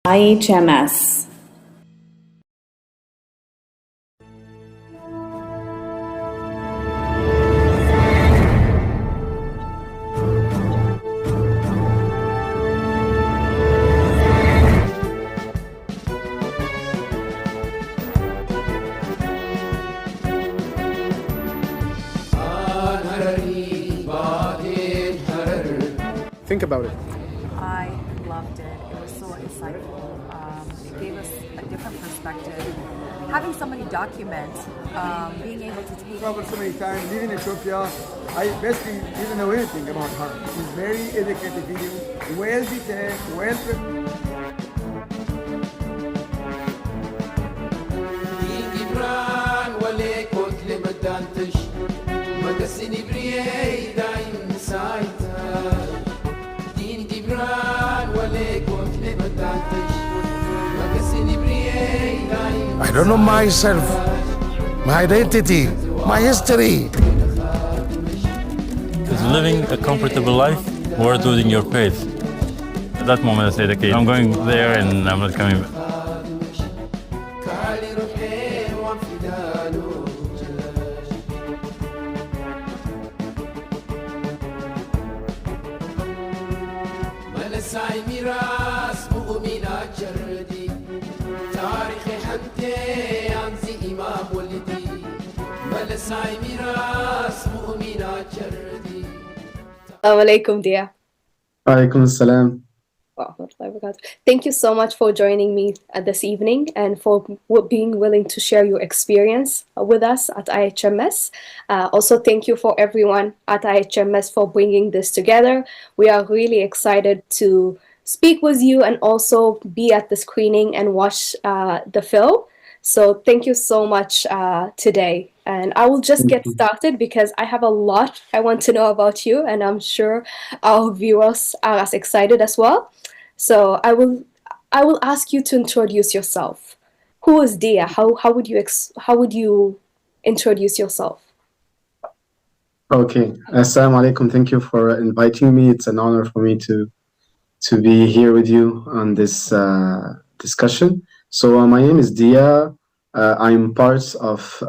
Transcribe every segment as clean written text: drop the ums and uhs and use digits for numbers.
IHMS. Think about it. I loved it. It was so insightful. It gave us a different perspective. Having somebody document, being able to take... Traveled so many times, living in Ethiopia, I basically didn't know anything about her. She's very educated video, well detailed, well prepared. I don't know myself, my identity, my history. Is living a comfortable life worth losing your faith? At that moment I said, okay, I'm going there and I'm not coming back. Assalamu alaikum, dear. Alaikum assalam. Thank you so much for joining me this evening and for being willing to share your experience with us at IHMS. Also, thank you for everyone at IHMS for bringing this together. We are really excited to speak with you and also be at the screening and watch the film. So thank you so much today. And I will just get started because I have a lot I want to know about you, and I'm sure our viewers are as excited as well. So I will ask you to introduce yourself. Who is Dia? How would you introduce yourself? Okay. Assalamu alaikum. Thank you for inviting me. It's an honor for me to be here with you on this discussion. So my name is Dia. I'm part of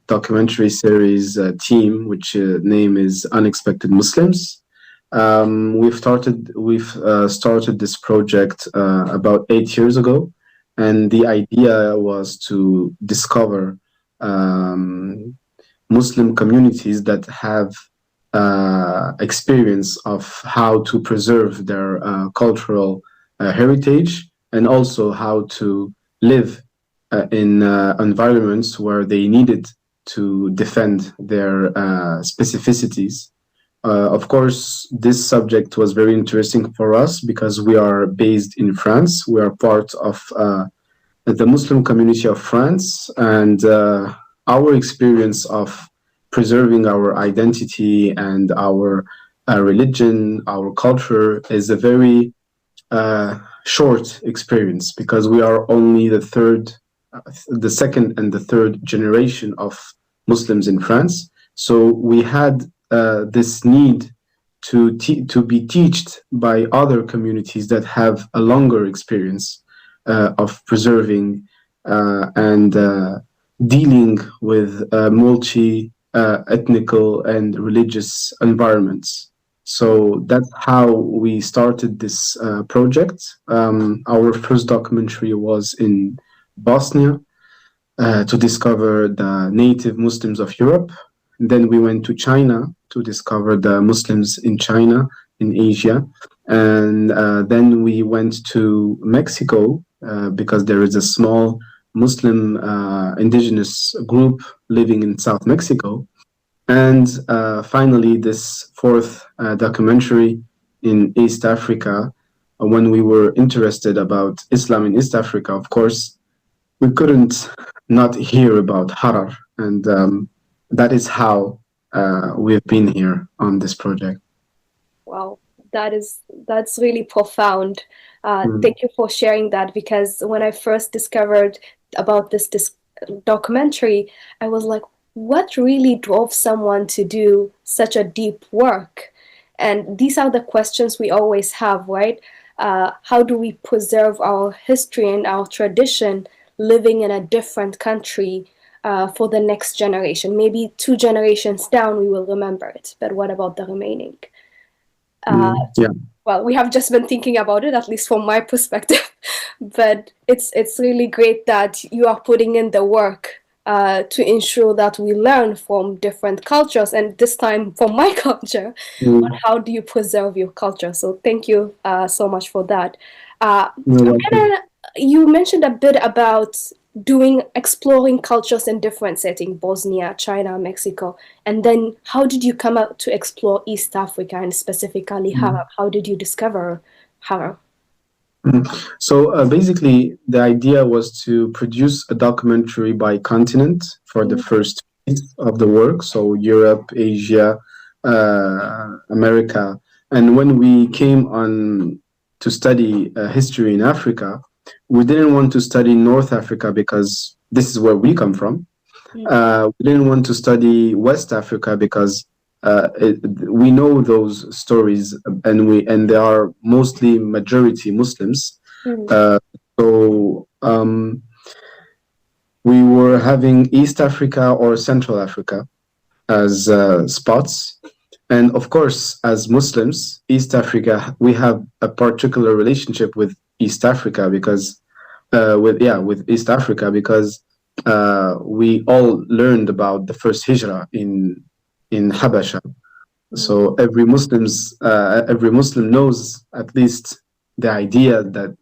documentary series team, which name is Unexpected Muslims. We've started this project about 8 years ago, and the idea was to discover Muslim communities that have experience of how to preserve their cultural heritage, and also how to live in environments where they needed to defend their specificities. Of course, this subject was very interesting for us because we are based in France. We are part of the Muslim community of France, and our experience of preserving our identity and our religion, our culture is a very short experience because we are only the second and the third generation of Muslims in France. So we had this need to be taught by other communities that have a longer experience of preserving and dealing with multi-ethnical and religious environments. So that's how we started this project. Our first documentary was in Bosnia to discover the native Muslims of Europe. Then we went to China to discover the Muslims in China, in Asia. And then we went to Mexico because there is a small Muslim indigenous group living in South Mexico. And finally, this fourth documentary in East Africa, when we were interested about Islam in East Africa, of course, we couldn't not hear about Harar. And that is how we've been here on this project. Wow, that's really profound. Thank you for sharing that, because when I first discovered about this documentary, I was like, what really drove someone to do such a deep work? And these are the questions we always have, right? how do we preserve our history and our tradition living in a different country for the next generation? Maybe 2 generations down, we will remember it, but what about the remaining? Yeah. Well, we have just been thinking about it, at least from my perspective, but it's really great that you are putting in the work to ensure that we learn from different cultures, and this time from my culture, on how do you preserve your culture. So thank you so much for that. You're welcome. You mentioned a bit about exploring cultures in different settings, Bosnia, China, Mexico, and then how did you come out to explore East Africa and specifically Harar? How did you discover Harar? So basically, the idea was to produce a documentary by continent for the first phase of the work. So Europe, Asia, America. And when we came on to study history in Africa, we didn't want to study North Africa because this is where we come from. We didn't want to study West Africa because we know those stories, and they are mostly majority Muslims. So we were having East Africa or Central Africa as spots. And of course, as Muslims, East Africa, we have a particular relationship with East Africa because with East Africa because we all learned about the first hijrah in Habasha. So every Muslim knows at least the idea that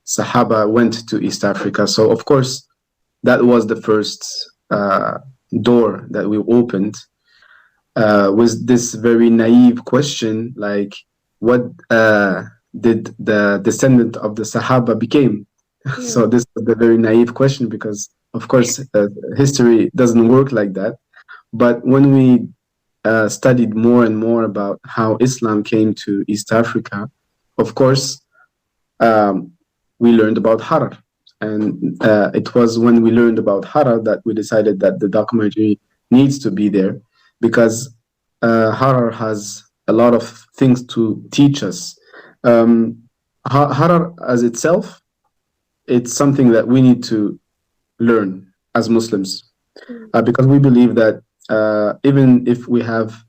Sahaba went to East Africa. So of course, that was the first door that we opened. Was this very naive question, like what did the descendant of the Sahaba became? So this was the very naive question because, of course, history doesn't work like that. But when we studied more and more about how Islam came to East Africa, of course, we learned about Harar. And it was when we learned about Harar that we decided that the documentary needs to be there because Harar has a lot of things to teach us. Harar as itself, it's something that we need to learn as Muslims because we believe that even if we have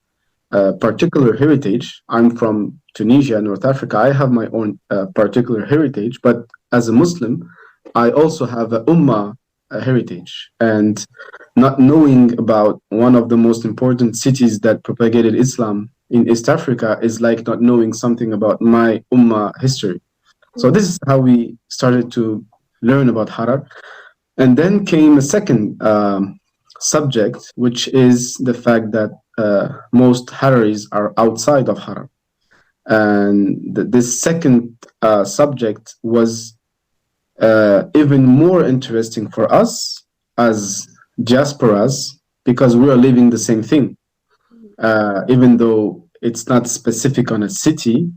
a particular heritage, I'm from Tunisia, North Africa, I have my own particular heritage, but as a Muslim, I also have a Ummah heritage. And not knowing about one of the most important cities that propagated Islam in East Africa is like not knowing something about my Ummah history. So this is how we started to learn about Harar. And then came a second subject, which is the fact that most Hararis are outside of Harar. And this second subject was even more interesting for us as diasporas because we are living the same thing. Even though it's not specific on a city,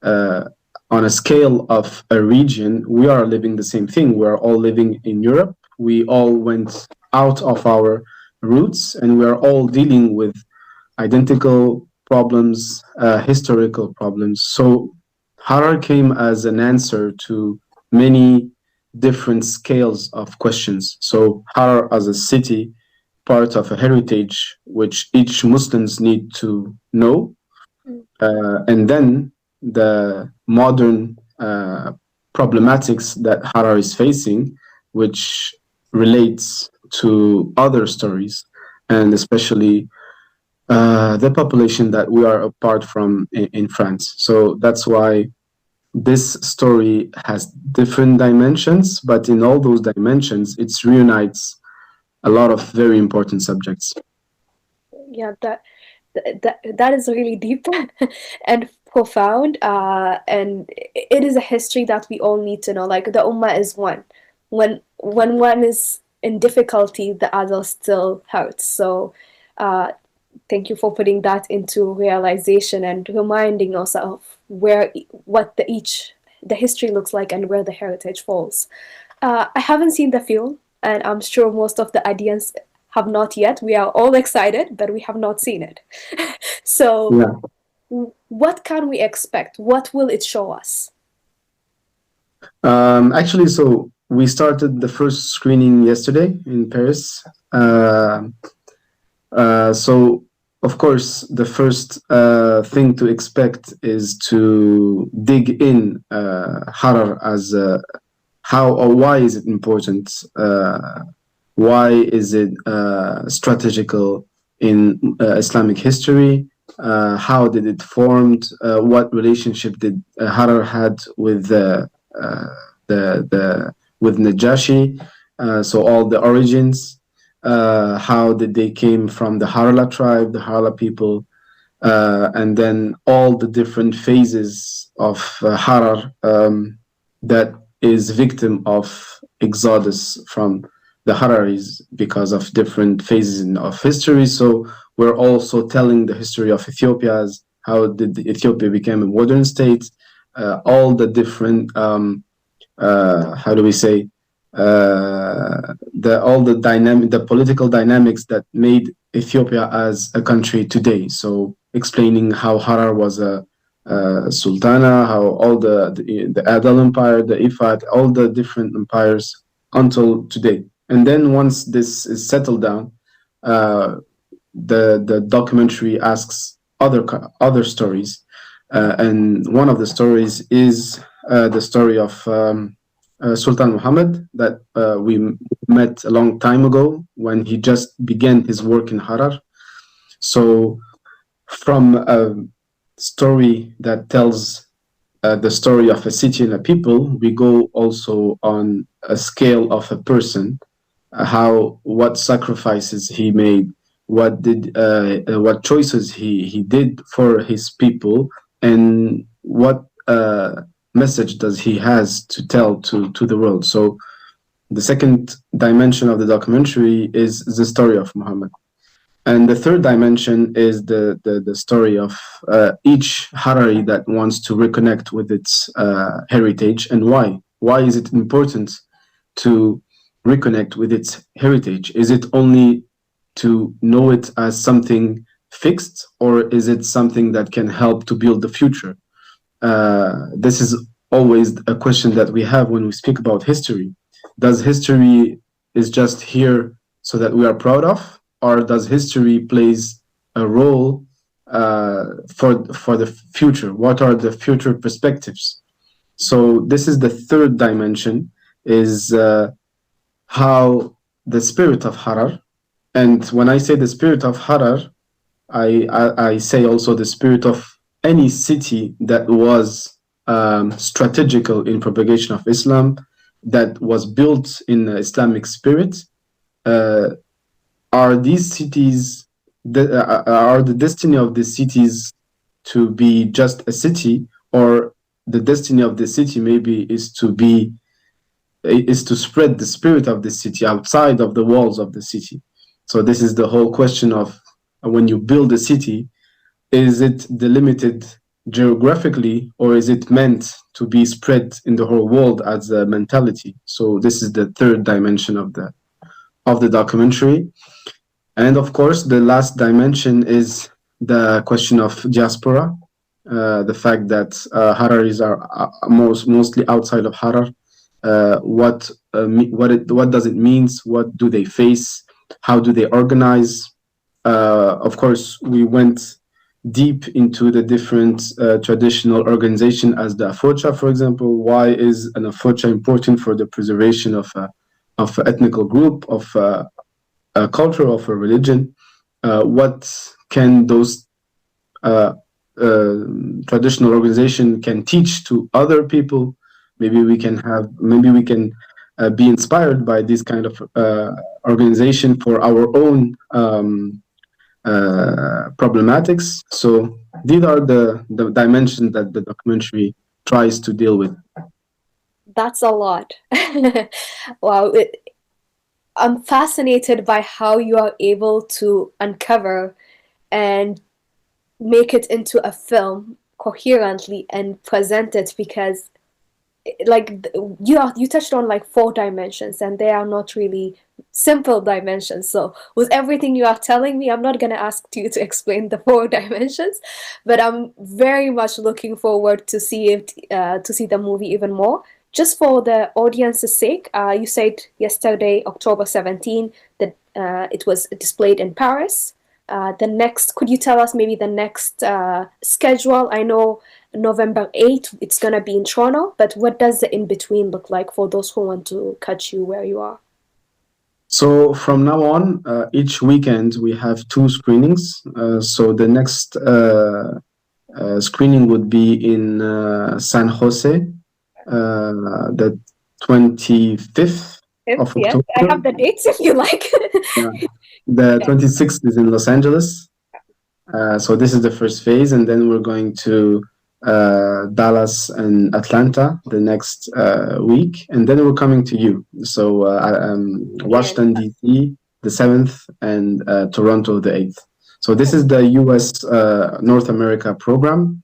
on a scale of a region, we are living the same thing. We're all living in Europe. We all went out of our roots and we are all dealing with identical problems, historical problems. So Harar came as an answer to many different scales of questions. So Harar as a city, part of a heritage which each Muslims need to know, and then the modern problematics that Harar is facing, which relates to other stories, and especially the population that we are apart from in France. So that's why this story has different dimensions, but in all those dimensions, it reunites a lot of very important subjects. Yeah, that is really deep and profound, and it is a history that we all need to know. Like the Ummah is one. When one is in difficulty, the other still hurts. So thank you for putting that into realization and reminding us of what the history looks like and where the heritage falls. I haven't seen the film, and I'm sure most of the audience have not yet. We are all excited, but we have not seen it. So, what can we expect? What will it show us? Actually, so we started the first screening yesterday in Paris. So, of course, the first thing to expect is to dig in Harar as how or why is it important? Why is it strategical in Islamic history? How did it formed? What relationship did Harar had with the with Najashi? So all the origins. How did they came from the Harala tribe, the Harala people, and then all the different phases of Harar that is victim of exodus from the Hararis because of different phases of history. So we're also telling the history of Ethiopia as how did Ethiopia become a modern state, all the different how do we say the all the dynamic the political dynamics that made Ethiopia as a country today. So explaining how Harar was a sultana, how all the Adal Empire, the Ifat, all the different empires until today. And then once this is settled down, the documentary asks other stories, and one of the stories is the story of Sultan Muhammad that we met a long time ago when he just began his work in Harar. So from a story that tells the story of a city and a people, we go also on a scale of a person, what sacrifices he made, what choices he did for his people, and what message does he has to tell to the world. So the second dimension of the documentary is the story of Muhammad. And the third dimension is the story of each Harari that wants to reconnect with its heritage, and why. Why is it important to reconnect with its heritage? Is it only to know it as something fixed, or is it something that can help to build the future? This is always a question that we have when we speak about history. Does history is just here so that we are proud of, or does history plays a role for the future? What are the future perspectives? So this is the third dimension, is how the spirit of Harar, and when I say the spirit of Harar, I say also the spirit of any city that was strategical in propagation of Islam, that was built in the Islamic spirit. Are these cities, are the destiny of the cities to be just a city, or the destiny of the city maybe is to spread the spirit of the city outside of the walls of the city? So this is the whole question of when you build a city, is it delimited geographically, or is it meant to be spread in the whole world as a mentality? So this is the third dimension of the documentary. And of course, the last dimension is the question of diaspora, the fact that Hararis are mostly outside of Harar. What does it mean? What do they face? How do they organize? Of course, we went deep into the different traditional organization as the Afocha, for example. Why is an Afocha important for the preservation of an ethnical group, of a culture, of a religion? What can those traditional organization can teach to other people? Maybe we can be inspired by this kind of organization for our own problematics. So these are the dimensions that the documentary tries to deal with. That's a lot. Wow. I'm fascinated by how you are able to uncover and make it into a film coherently and present it, because like you touched on like 4 dimensions, and they are not really simple dimensions. So with everything you are telling me, I'm not going to ask you to explain the 4 dimensions, but I'm very much looking forward to see the movie even more, just for the audience's sake, you said yesterday, October 17, that it was displayed in Paris. The next, could you tell us maybe the next schedule? I know November 8th, it's going to be in Toronto, but what does the in-between look like for those who want to catch you where you are? So from now on, each weekend we have 2 screenings. So the next screening would be in San Jose, the 25th of Yes, October. I have the dates if you like. Yeah. The 26th is in Los Angeles. So this is the first phase, and then we're going to Dallas and Atlanta the next week, and then we're coming to you. So Washington DC the 7th and Toronto the 8th. So this is the US North America program,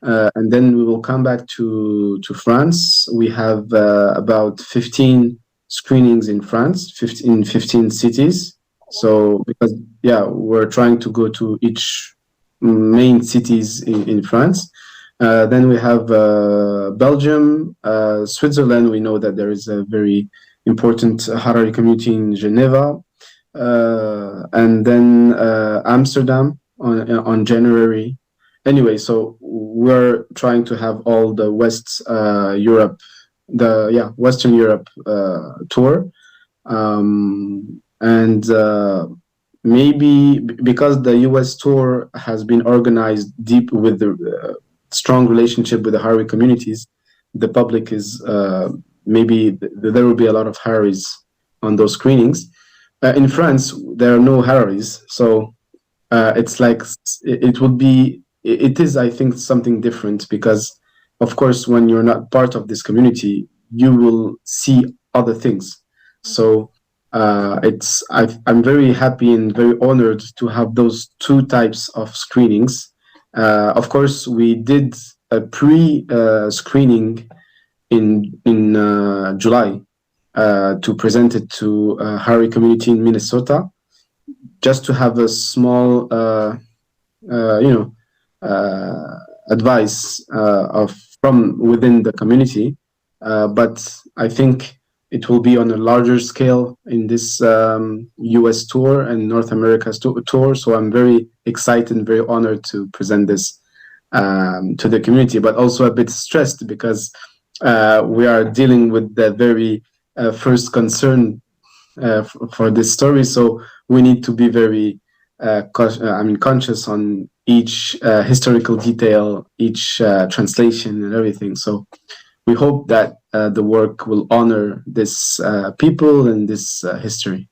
and then we will come back to France. We have about 15 screenings in France, 15 cities. So because we're trying to go to each main cities in France. Then we have Belgium, Switzerland. We know that there is a very important Harari community in Geneva, and then Amsterdam on January. Anyway, so we're trying to have all the Western Europe tour, and maybe because the US tour has been organized deep with the strong relationship with the Harari communities, the public is maybe there will be a lot of Hararis on those screenings. In France, there are no Hararis, so it's like it is, I think, something different because, of course, when you're not part of this community, you will see other things. So I'm very happy and very honored to have those 2 types of screenings. Of course, we did a pre-screening in July to present it to Harari community in Minnesota, just to have a small, advice from within the community. But I think it will be on a larger scale in this US tour and North America tour. So I'm very excited and very honored to present this to the community, but also a bit stressed because we are dealing with the very first concern for this story. So we need to be very conscious on each historical detail, each translation and everything. So we hope that the work will honor this people and this history.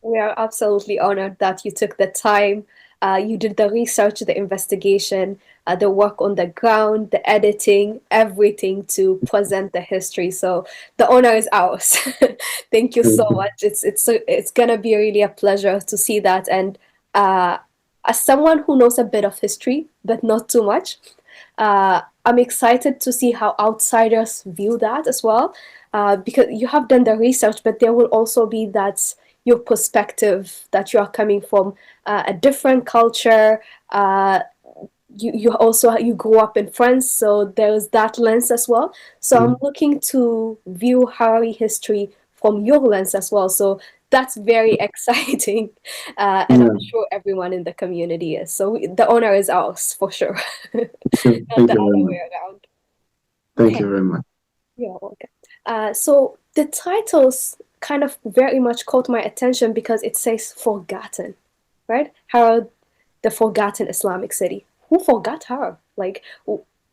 We are absolutely honored that you took the time. You did the research, the investigation, the work on the ground, the editing, everything to present the history. So the honor is ours. Thank you so much. It's gonna be really a pleasure to see that. And as someone who knows a bit of history, but not too much, I'm excited to see how outsiders view that as well, because you have done the research, but there will also be that your perspective that you are coming from a different culture. You grew up in France, so there's that lens as well. So I'm looking to view Harari history from your lens as well. So that's very exciting, and I'm sure everyone in the community is. So the honor is ours for sure. Not the other way around. Thank you very much. You're welcome. So the titles kind of very much caught my attention because it says forgotten, right? Harar, the forgotten Islamic city. Who forgot Harar? Like,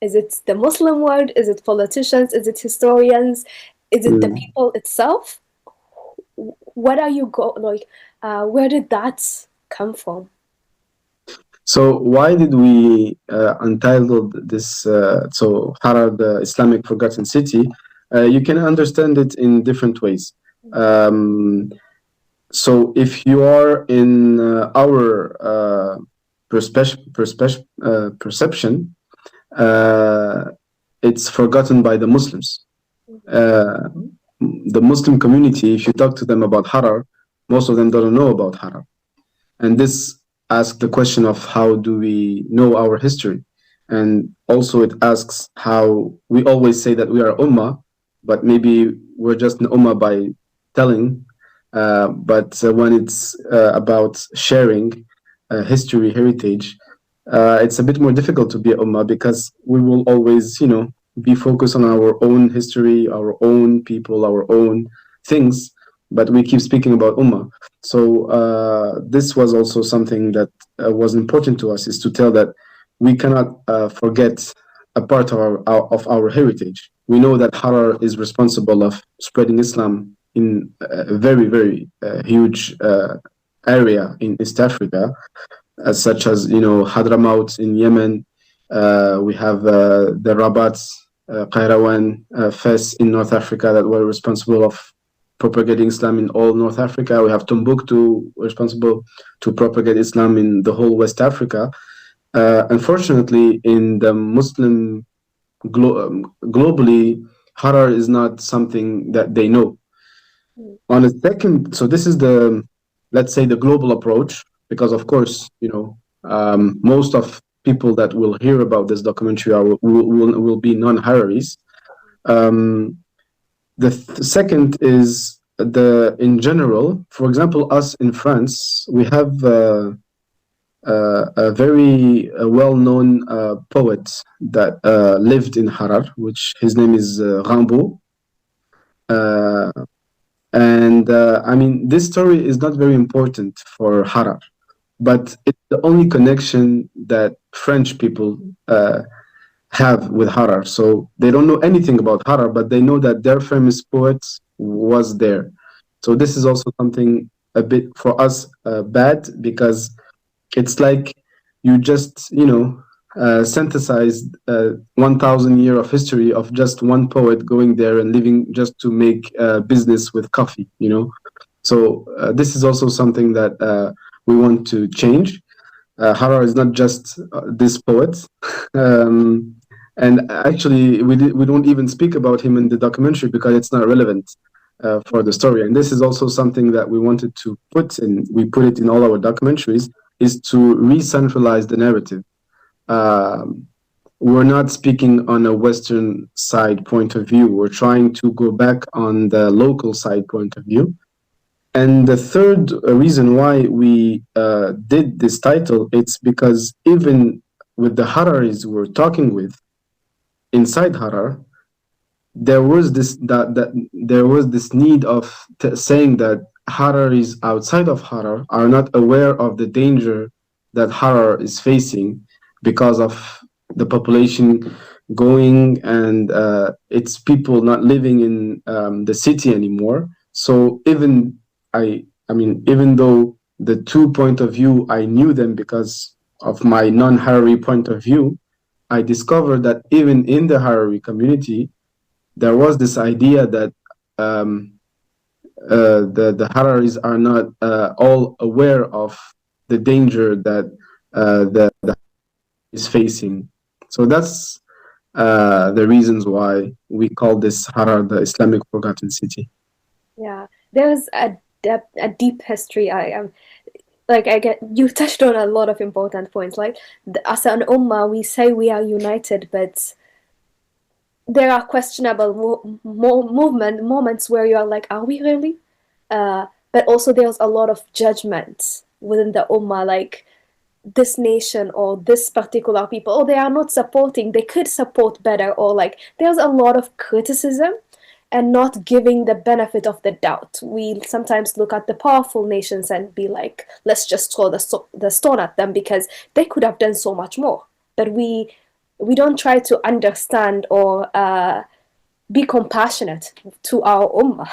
is it the Muslim world? Is it politicians? Is it historians? Is it the people itself? What are you where did that come from? So why did we untitled this so Harar, the Islamic forgotten city? You can understand it in different ways. So if you are in our perception, it's forgotten by the Muslims. The Muslim community, if you talk to them about Harar, most of them don't know about Harar. And this asks the question of how do we know our history? And also it asks how we always say that we are Ummah, but maybe we're just an ummah by telling. But when it's about sharing history, heritage, it's a bit more difficult to be a ummah because we will always, be focused on our own history, our own people, our own things, but we keep speaking about ummah. So this was also something that was important to us, is to tell that we cannot forget a part of our heritage. We know that Harar is responsible of spreading Islam in a very, very huge area in East Africa, such as Hadramaut in Yemen. We have the Rabat, Qayrawan, Fes in North Africa that were responsible of propagating Islam in all North Africa. We have Timbuktu, responsible to propagate Islam in the whole West Africa. Unfortunately, in the Muslim globally, Harar is not something that they know. On a second, so this is the, let's say, the global approach, because of course, most of people that will hear about this documentary will be non-Hararis. The second is in general, for example, us in France, we have a very well-known poet that lived in Harar, which his name is Rimbaud. I mean, this story is not very important for Harar, but it's the only connection that French people have with Harar. So they don't know anything about Harar, but they know that their famous poet was there. So this is also something a bit for us bad, because it's like you just, synthesized 1,000 years of history of just one poet going there and living just to make business with coffee, So this is also something that we want to change. Harar is not just this poet. And actually, we don't even speak about him in the documentary because it's not relevant for the story. And this is also something that we wanted to put in. We put it in all our documentaries, is to re-centralize the narrative. We're not speaking on a Western side point of view. We're trying to go back on the local side point of view. And the third reason why we did this title, it's because even with the Hararis we're talking with inside Harar, there was this need of saying that Hararis outside of Harar are not aware of the danger that Harar is facing because of the population going and its people not living in the city anymore. So even even though the two point of view, I knew them because of my non-Harari point of view, I discovered that even in the Harari community, there was this idea that the Hararis are not all aware of the danger that the is facing. So that's the reasons why we call this Harar the Islamic Forgotten City. Yeah, there's a deep history. You touched on a lot of important points. Like, as an ummah, we say we are united, but there are questionable moments where you are like, are we really? But also there's a lot of judgment within the ummah, like this nation or this particular people, or they are not supporting, they could support better, or like there's a lot of criticism and not giving the benefit of the doubt. We sometimes look at the powerful nations and be like, let's just throw the stone at them because they could have done so much more. But we don't try to understand or be compassionate to our ummah.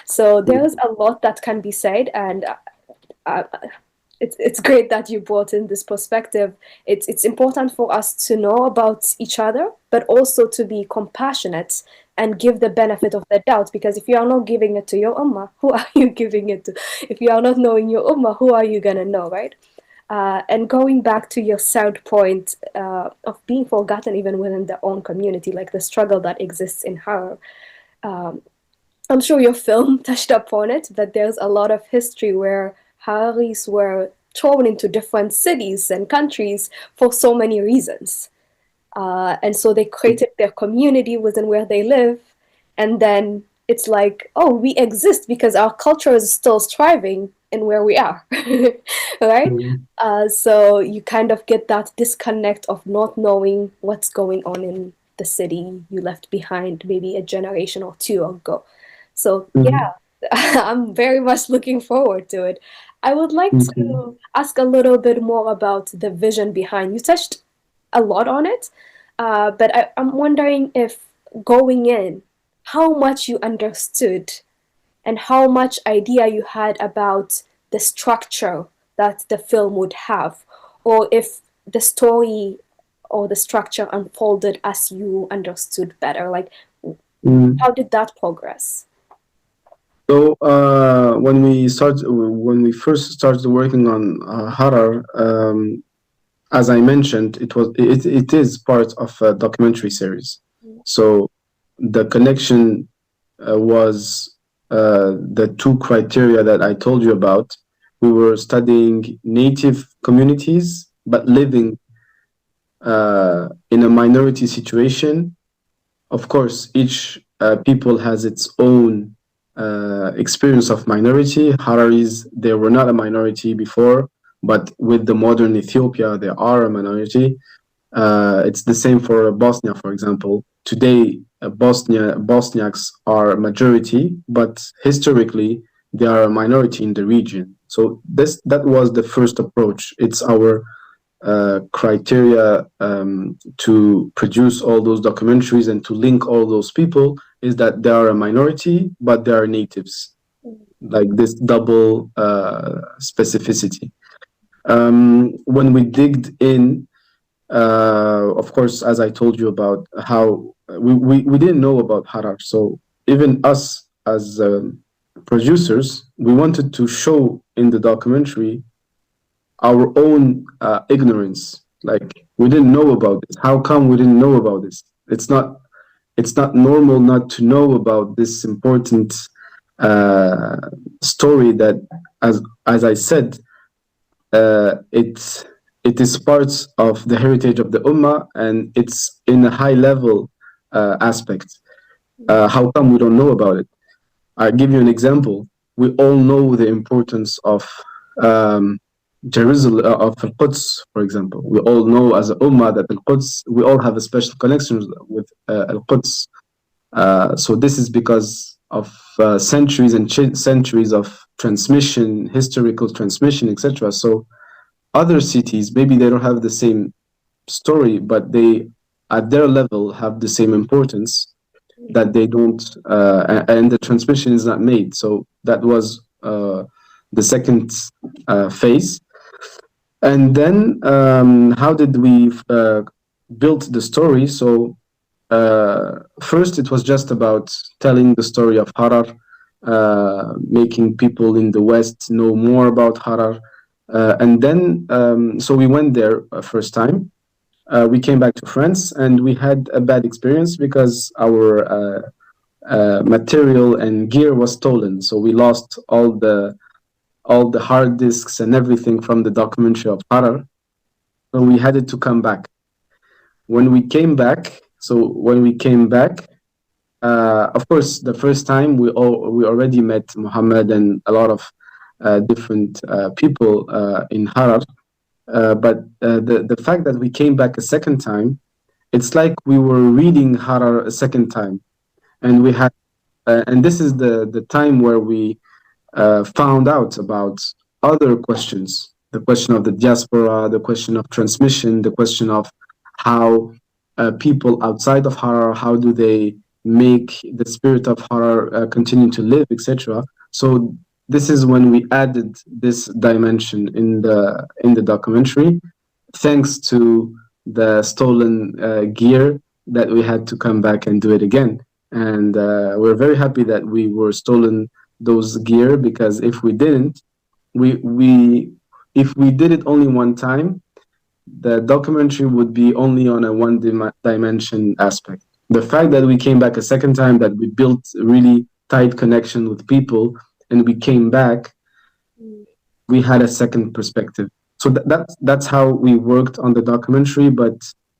So there's a lot that can be said, and it's great that you brought in this perspective. It's important for us to know about each other, but also to be compassionate and give the benefit of the doubt, because if you are not giving it to your ummah, who are you giving it to? If you are not knowing your ummah, who are you gonna know, right? And going back to your third point of being forgotten even within their own community, like the struggle that exists in Harar. I'm sure your film touched upon it, but there's a lot of history where Hararis were thrown into different cities and countries for so many reasons. And so they created their community within where they live, and then it's like, oh, we exist because our culture is still thriving in where we are, right? So you kind of get that disconnect of not knowing what's going on in the city you left behind maybe a generation or two ago. So yeah, I'm very much looking forward to it. I would like to ask a little bit more about the vision behind. You touched a lot on it, but I'm wondering if going in, how much you understood and how much idea you had about the structure that the film would have, or if the story or the structure unfolded as you understood better. Like, how did that progress? So when we first started working on Harar, as I mentioned, it is part of a documentary series. So the connection was the two criteria that I told you about. We were studying native communities, but living in a minority situation. Of course, each people has its own experience of minority. Hararis, they were not a minority before, but with the modern Ethiopia, they are a minority. It's the same for Bosnia, for example. Today, Bosniaks are a majority, but historically, they are a minority in the region. So that was the first approach. It's our criteria to produce all those documentaries and to link all those people is that they are a minority, but they are natives, like this double specificity. When we digged in, of course, as I told you about how we didn't know about Harar. So even us as producers, we wanted to show in the documentary our own ignorance. Like, we didn't know about this. How come we didn't know about this? It's not normal not to know about this important story that, as I said, it is part of the heritage of the Ummah, and it's in a high level aspect. How come we don't know about it? I'll give you an example. We all know the importance of Jerusalem, of Al-Quds, for example. We all know as a Ummah that Al-Quds, we all have a special connection with Al-Quds. So this is because of centuries and centuries of transmission, historical transmission, etc. So other cities, maybe they don't have the same story, but they, at their level, have the same importance that they don't, and the transmission is not made. So that was the second phase. And then how did we build the story? So first, it was just about telling the story of Harar, making people in the West know more about Harar. And then, so we went there first time. We came back to France, and we had a bad experience because our material and gear was stolen. So we lost all the hard disks and everything from the documentary of Harar. So we had to come back. When we came back, of course, the first time we already met Muhammad and a lot of different people in Harar. But the fact that we came back a second time, it's like we were reading Harar a second time, and we had, and this is the time where we found out about other questions: the question of the diaspora, the question of transmission, the question of how people outside of Harar, how do they make the spirit of Harar continue to live, etc. So this is when we added this dimension in the documentary, thanks to the stolen gear that we had to come back and do it again. And we're very happy that we were stolen those gear, because if we didn't, if we did it only one time, the documentary would be only on a one dimension aspect. The fact that we came back a second time, that we built a really tight connection with people, and we came back, we had a second perspective. So that's how we worked on the documentary. But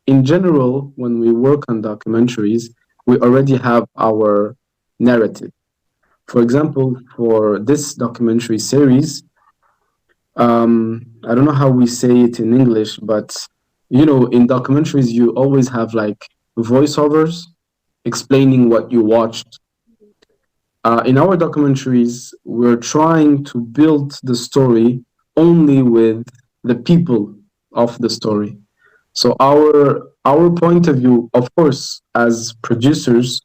in general, when we work on documentaries, we already have our narrative. For example, for this documentary series, I don't know how we say it in English, but you know, in documentaries, you always have like voiceovers explaining what you watched. In our documentaries, we're trying to build the story only with the people of the story. So our point of view, of course, as producers,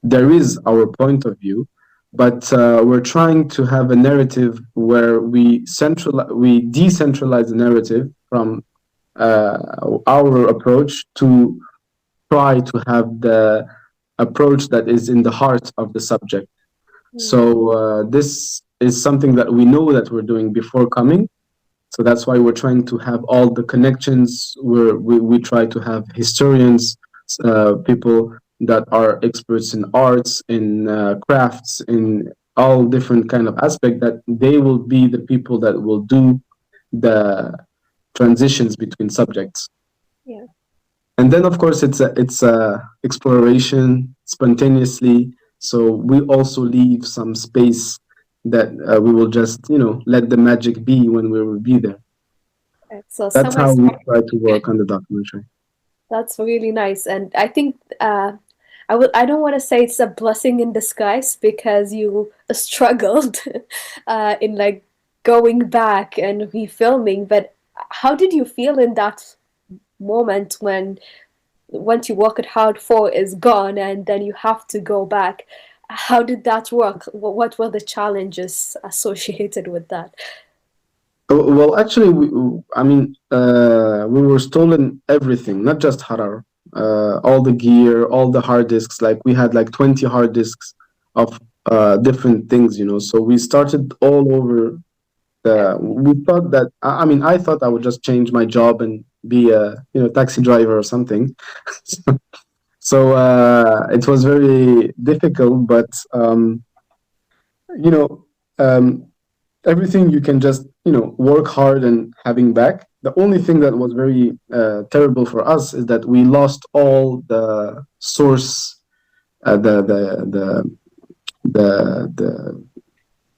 there is our point of view, but we're trying to have a narrative where we decentralize the narrative from our approach to try to have the approach that is in the heart of the subject. So this is something that we know that we're doing before coming. So that's why we're trying to have all the connections. We try to have historians, people that are experts in arts, in crafts, in all different kind of aspect, that they will be the people that will do the transitions between subjects. Yeah. And then, of course, it's a exploration spontaneously. So we also leave some space that we will just, you know, let the magic be when we will be there. So That's how we try to work on the documentary. that's really nice, and I think I don't want to say it's a blessing in disguise, because you struggled in like going back and refilming. But how did you feel in that moment when once you work it hard for is gone and then you have to go back? How did that work? What were the challenges associated with that? Well, actually, we were stolen everything, not just Harar. All the gear, all the hard disks. Like we had like 20 hard disks of different things, you know. So we started all over. We thought that I thought I would just change my job and be a taxi driver or something. So it was very difficult, but you know. Everything you can just work hard and having back. The only thing that was very terrible for us is that we lost all the source, the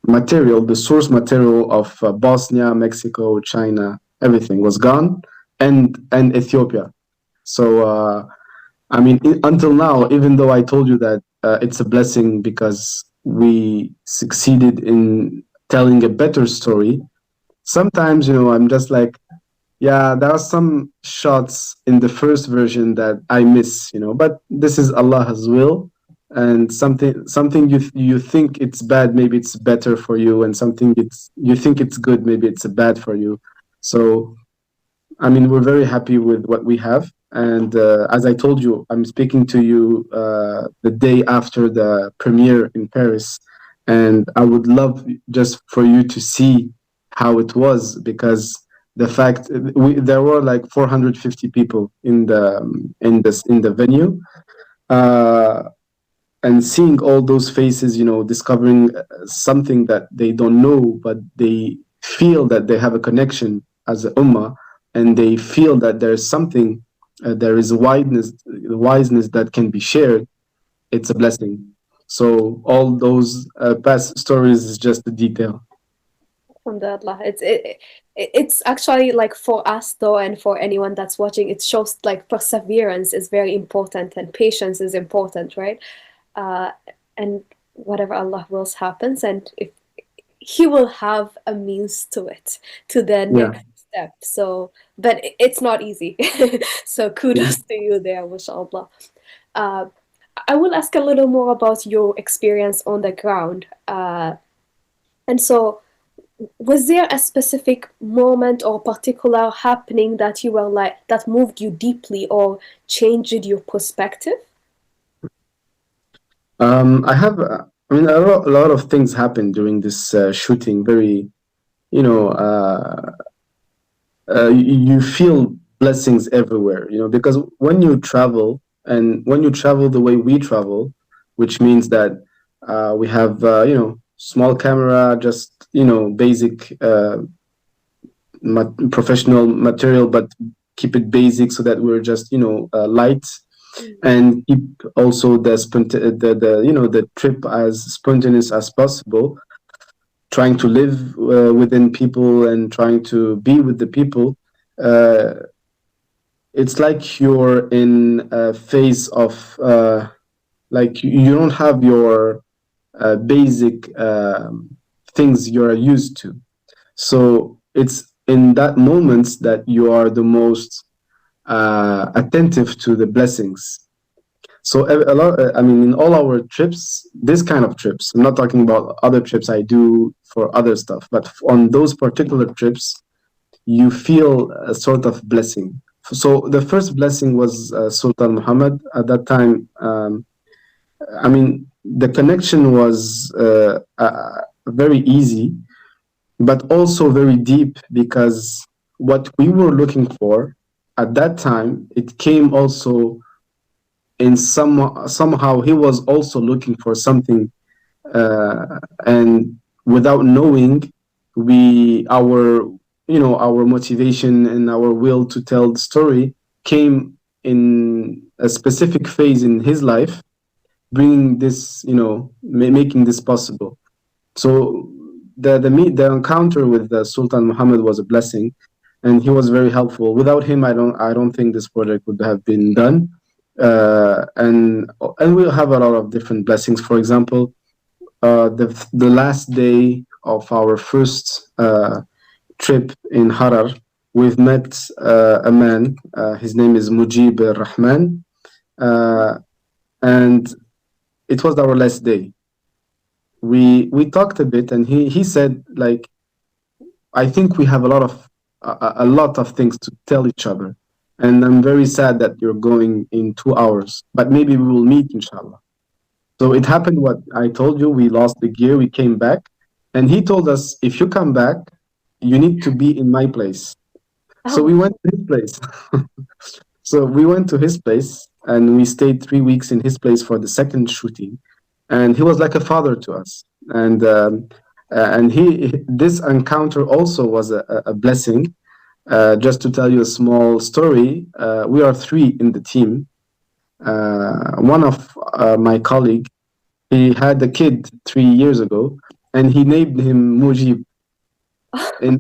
material, the source material of Bosnia, Mexico, China. Everything was gone, and Ethiopia. So until now, even though I told you that it's a blessing because we succeeded in telling a better story, sometimes I'm just like, yeah, there are some shots in the first version that I miss, but this is Allah's will, and something you think it's bad, maybe it's better for you, and something you think it's good, maybe it's bad for you. So we're very happy with what we have, and as I told you, I'm speaking to you the day after the premiere in Paris. And I would love just for you to see how it was, because the fact there were like 450 people in the venue, and seeing all those faces, discovering something that they don't know, but they feel that they have a connection as a ummah, and they feel that there's something, there is a wiseness that can be shared. It's a blessing. So all those past stories is just a detail. Alhamdulillah. It's actually like for us though, and for anyone that's watching, it shows like perseverance is very important and patience is important, right? And whatever Allah wills happens, and if He will have a means to it, to the next step. So, but it's not easy. So kudos to you there, mashallah. I will ask a little more about your experience on the ground. And so, was there a specific moment or particular happening that you were like, that moved you deeply or changed your perspective? I have, a lot of things happened during this shooting. Very, you feel blessings everywhere, because when you travel, and when you travel the way we travel, which means that we have, small camera, just, basic professional material, but keep it basic so that we're just, light. and keep also the trip as spontaneous as possible, trying to live within people and trying to be with the people. It's like you're in a phase of like you don't have your basic things you're used to. So it's in that moments that you are the most attentive to the blessings. So a lot, I mean, in all our trips, this kind of trips, I'm not talking about other trips I do for other stuff, but on those particular trips, you feel a sort of blessing. So the first blessing was Sultan Muhammad. At that time, I mean, the connection was very easy, but also very deep, because what we were looking for at that time, it came also in somehow he was also looking for something, and without knowing, our motivation and our will to tell the story came in a specific phase in his life, bringing this, making this possible. So the encounter with the Sultan Muhammad was a blessing, and he was very helpful. Without him, I don't think this project would have been done. And we'll have a lot of different blessings. For example, the last day of our first trip in Harar, we've met a man. His name is Mujib Rahman, and it was our last day. We talked a bit, and he said, like, I think we have a lot of things to tell each other, and I'm very sad that you're going in 2 hours, but maybe we will meet, inshallah. So it happened what I told you. We lost the gear, we came back, and he told us, if you come back, you need to be in my place. So we went to his place. So we went to his place, and we stayed 3 weeks in his place for the second shooting. And he was like a father to us. And this encounter also was a blessing. Just to tell you a small story, we are 3 in the team. One of my colleague, he had a kid 3 years ago, and he named him Mujib in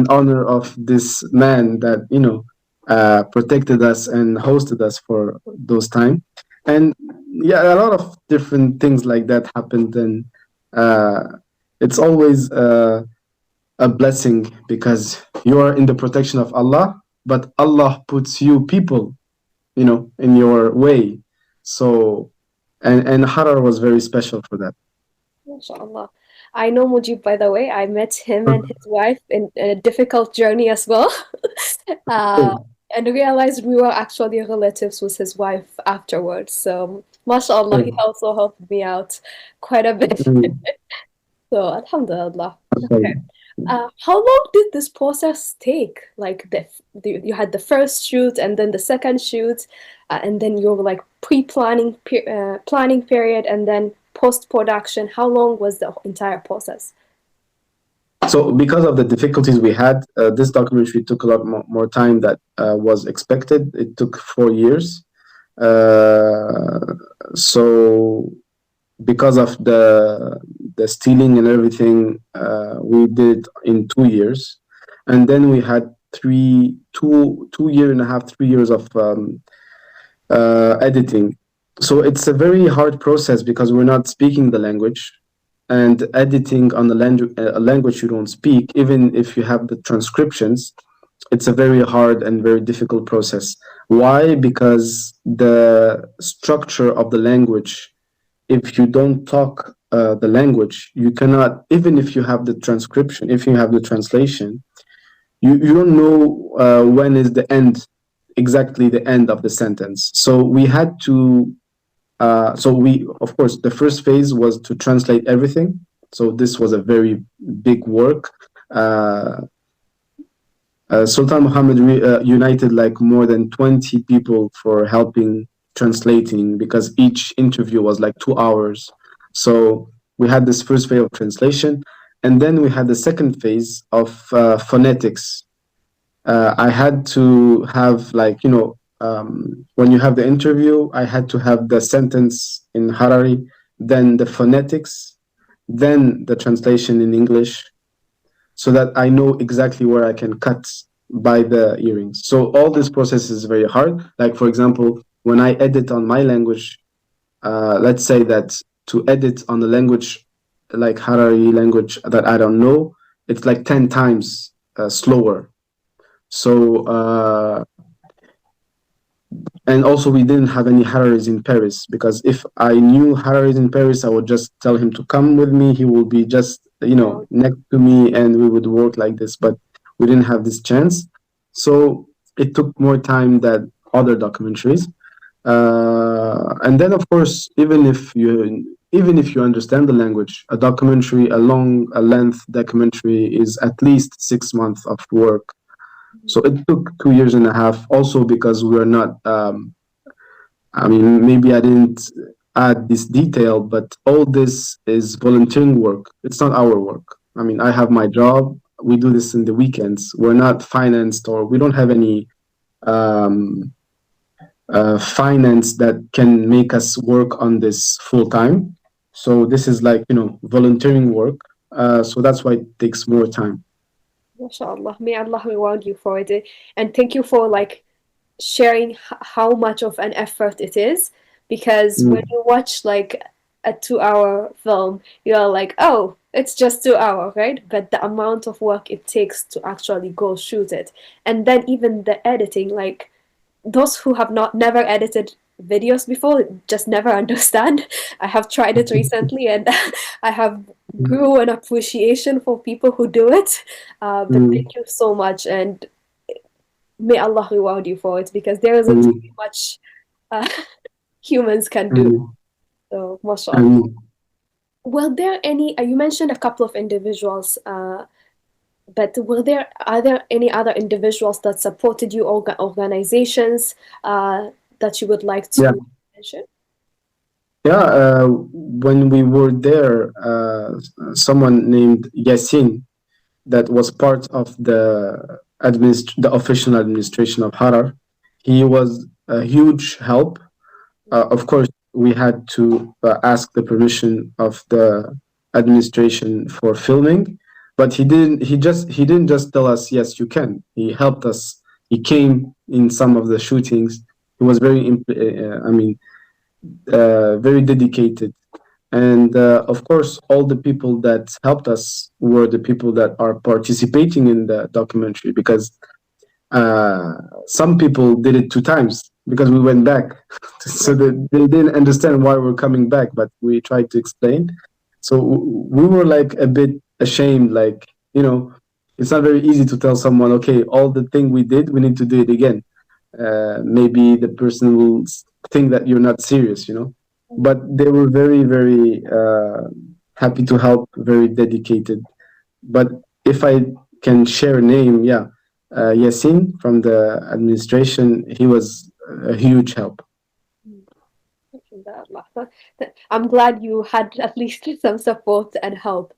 honor of this man that protected us and hosted us for those time. And yeah, a lot of different things like that happened, and it's always a blessing, because you are in the protection of Allah, but Allah puts you people, in your way. So, and Harar was very special for that. MashaAllah. I know Mujib, by the way. I met him and his wife in a difficult journey as well. And realized we were actually relatives with his wife afterwards. So, mashallah, he also helped me out quite a bit. So, alhamdulillah. Okay. How long did this process take? Like you had the first shoot and then the second shoot, and then your like pre-planning planning period, and then post-production. How long was the entire process? So because of the difficulties we had, this documentary took a lot more time than was expected. It took 4 years. So because of the stealing and everything, we did in 2 years. And then we had 3 years of editing. So it's a very hard process, because we're not speaking the language, and editing on a language you don't speak, even if you have the transcriptions, it's a very hard and very difficult process. Why? Because the structure of the language, if you don't talk the language, you cannot, even if you have the transcription, if you have the translation, you don't know when is the end, exactly the end of the sentence. So we had to of course, the first phase was to translate everything. So this was a very big work. Sultan Muhammad united like more than 20 people for helping translating, because each interview was like 2 hours. So we had this first phase of translation, and then we had the second phase of phonetics. I had to have when you have the interview, I had to have the sentence in Harari, then the phonetics, then the translation in English, so that I know exactly where I can cut by the earrings. So all this process is very hard. Like, for example, when I edit on my language, let's say that to edit on a language like Harari language that I don't know, it's like 10 times slower. So, and also we didn't have any Hararis in Paris, because if I knew Hararis in Paris, I would just tell him to come with me. He will be just, next to me, and we would work like this, but we didn't have this chance. So it took more time than other documentaries. And then, of course, even if you understand the language, a length documentary is at least 6 months of work. So it took 2 years and a half, also because we're not, maybe I didn't add this detail, but all this is volunteering work. It's not our work. I have my job. We do this in the weekends. We're not financed, or we don't have any finance that can make us work on this full time. So this is like, volunteering work. So that's why it takes more time. MashaAllah, may Allah reward you for it. And thank you for sharing how much of an effort it is. Because when you watch a 2-hour film, you're like, oh, it's just 2 hours, right? But the amount of work it takes to actually go shoot it. And then even the editing, those who have never edited videos before just never understand. I have tried it recently, and I have grew an appreciation for people who do it. But thank you so much, and may Allah reward you for it, because there isn't too much humans can do. So, mashallah. Were there any? You mentioned a couple of individuals. But are there any other individuals that supported you, organizations that you would like to mention? Yeah, when we were there, someone named Yasin, that was part of the official administration of Harar, he was a huge help. Of course, we had to ask the permission of the administration for filming. But he didn't just tell us, yes, you can. He helped us. He came in some of the shootings. He was very, very dedicated. And of course, all the people that helped us were the people that are participating in the documentary, because some people did it 2 times because we went back. So they didn't understand why we're coming back, but we tried to explain. So we were a bit ashamed, it's not very easy to tell someone, okay, all the thing we did, we need to do it again. Maybe the person will think that you're not serious, but they were very, very happy to help, very dedicated. But if I can share a name, Yasin from the administration, he was a huge help. I'm glad you had at least some support and help.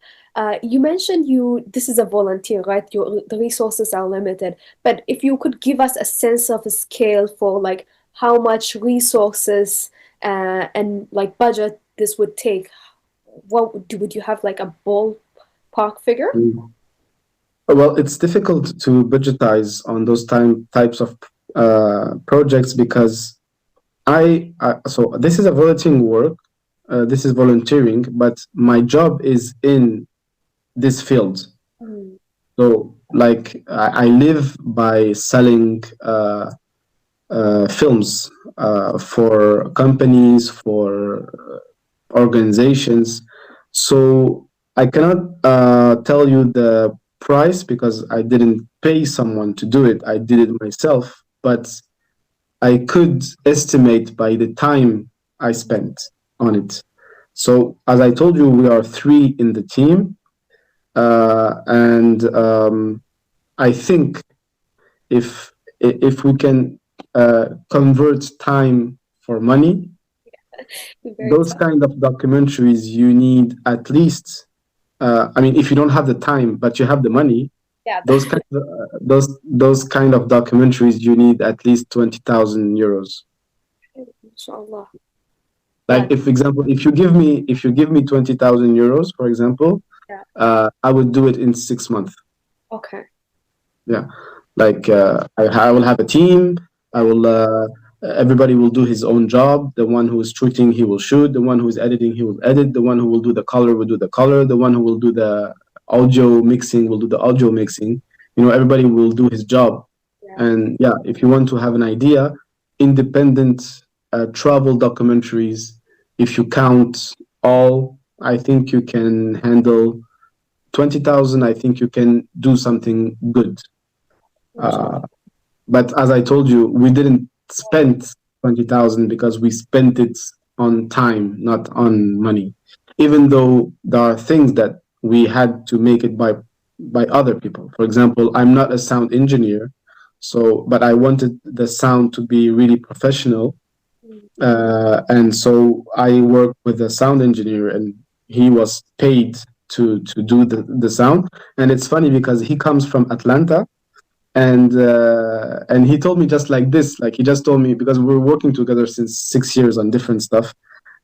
You mentioned this is a volunteer, right? The resources are limited. But if you could give us a sense of a scale for how much resources and budget this would take, would you have a ballpark figure? Well, it's difficult to budgetize on those types of projects, because so this is a volunteering work. This is volunteering, but my job is in this field. So I live by selling films for companies, for organizations. So I cannot tell you the price, because I didn't pay someone to do it. I did it myself, but I could estimate by the time I spent on it. So as I told you, we are 3 in the team. And I think if we can convert time for money, those kind of documentaries, you need at least, if you don't have the time, but you have the money, Yeah. Those kind of documentaries, you need at least 20,000 euros. Inshallah. Like, Yeah. if you give me 20,000 euros, for example, Yeah. I would do it in 6 months. Okay. Yeah, like I will have a team. I will. Everybody will do his own job. The one who is shooting, he will shoot. The one who is editing, he will edit. The one who will do the color will do the color. The one who will do the audio mixing will do the audio mixing. Everybody will do his job. Yeah. And yeah, if you want to have an idea, independent travel documentaries, if you count all, I think you can handle 20,000. I think you can do something good. But as I told you, we didn't spend 20,000 because we spent it on time, not on money. Even though there are things that we had to make it by other people. For example, I'm not a sound engineer, but I wanted the sound to be really professional. And so I worked with a sound engineer, and he was paid to do the sound. And it's funny because he comes from Atlanta, and he told me just like this, like he just told me, because we were working together since 6 years on different stuff,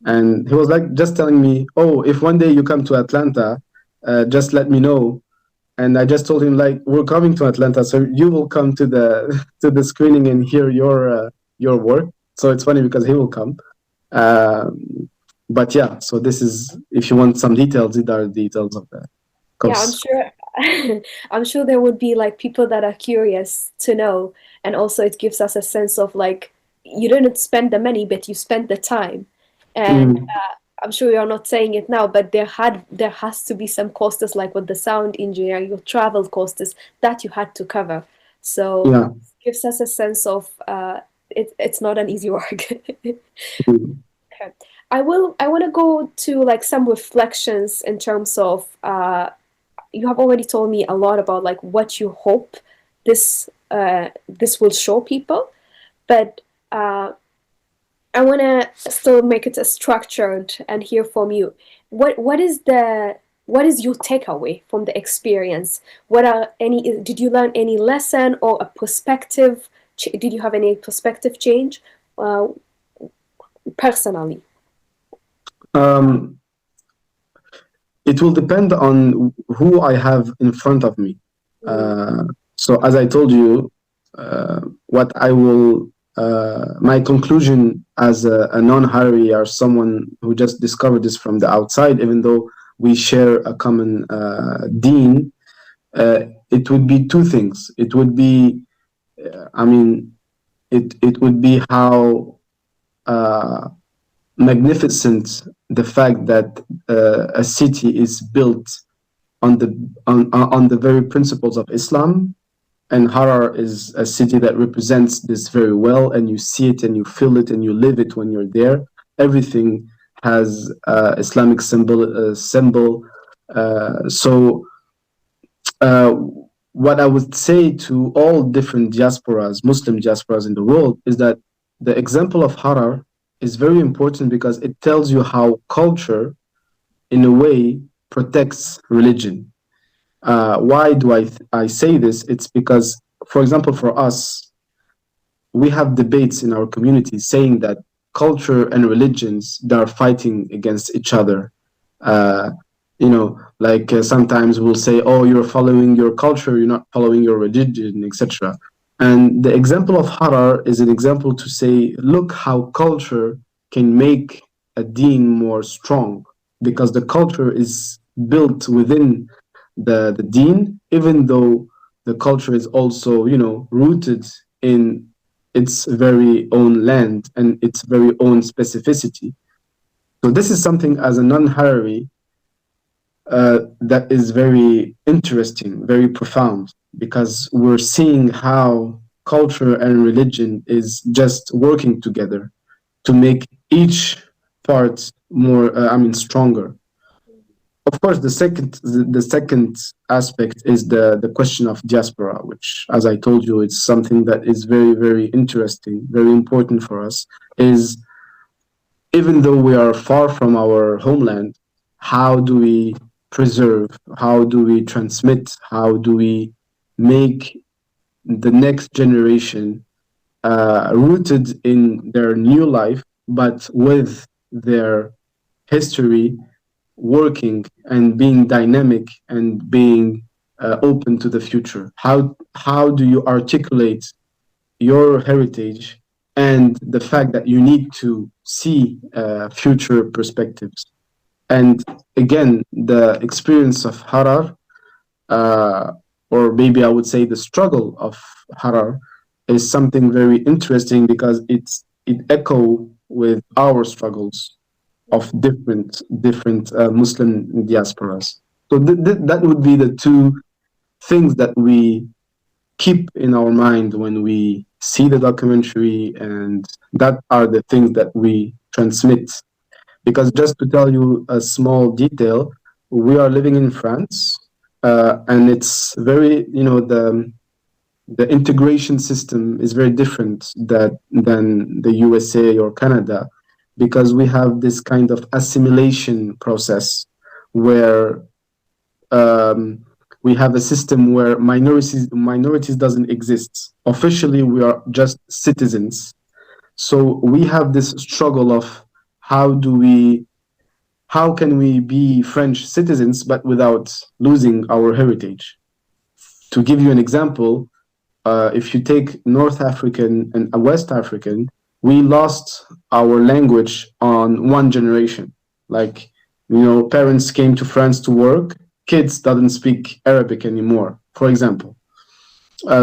and he was like just telling me, oh, if one day you come to Atlanta, just let me know. And I just told him, like, we're coming to Atlanta, so you will come to the to the screening and hear your work. So it's funny because he will come. But yeah, so this is, if you want some details, these are the details of that. Yeah, I'm sure. I'm sure there would be like people that are curious to know, and also it gives us a sense of like you didn't spend the money, but you spent the time, and I'm sure you're not saying it now, but there has to be some costs like with the sound engineer, your travel costs that you had to cover. So Yeah. it gives us a sense of it's not an easy work. Mm. Okay. I want to go to like some reflections in terms of you have already told me a lot about like what you hope this will show people, but I want to still make it structured and hear from you. What is your takeaway from the experience? Did you learn any lesson or a perspective? Did you have any perspective change personally? It will depend on who I have in front of me. So as I told you, what I will, my conclusion as a non-Harari or someone who just discovered this from the outside, even though we share a common deen, it would be two things. It would be, it would be how magnificent the fact that a city is built on the very principles of Islam, and Harar is a city that represents this very well, and you see it and you feel it and you live it when you're there. Everything has Islamic symbol. What I would say to all different diasporas, Muslim diasporas in the world, is that the example of Harar is very important because it tells you how culture, in a way, protects religion. Why do I say this? It's because, for example, for us, we have debates in our community saying that culture and religions, they are fighting against each other. Sometimes we'll say, oh, you're following your culture, you're not following your religion, etc. And the example of Harar is an example to say, look how culture can make a deen more strong, because the culture is built within the deen, even though the culture is also, rooted in its very own land and its very own specificity. So this is something as a non-Harari that is very interesting, very profound, because we're seeing how culture and religion is just working together to make each part more, stronger. Of course, the second aspect is the question of diaspora, which, as I told you, it's something that is very, very interesting, very important for us. Is, even though we are far from our homeland, how do we preserve? How do we transmit? How do we make the next generation rooted in their new life, but with their history working and being dynamic and being open to the future? How do you articulate your heritage and the fact that you need to see future perspectives? And again, the experience of Harar, uh, or maybe I would say the struggle of Harar, is something very interesting because it echo with our struggles of different Muslim diasporas. So that would be the two things that we keep in our mind when we see the documentary, and that are the things that we transmit. Because just to tell you a small detail, we are living in France, and it's very, the integration system is very different than the USA or Canada, because we have this kind of assimilation process where we have a system where minorities doesn't exist. Officially, we are just citizens. So we have this struggle of how can we be French citizens but without losing our heritage? To give you an example, if you take North African and West African, we lost our language on one generation. Like, parents came to France to work, kids doesn't speak Arabic anymore, for example.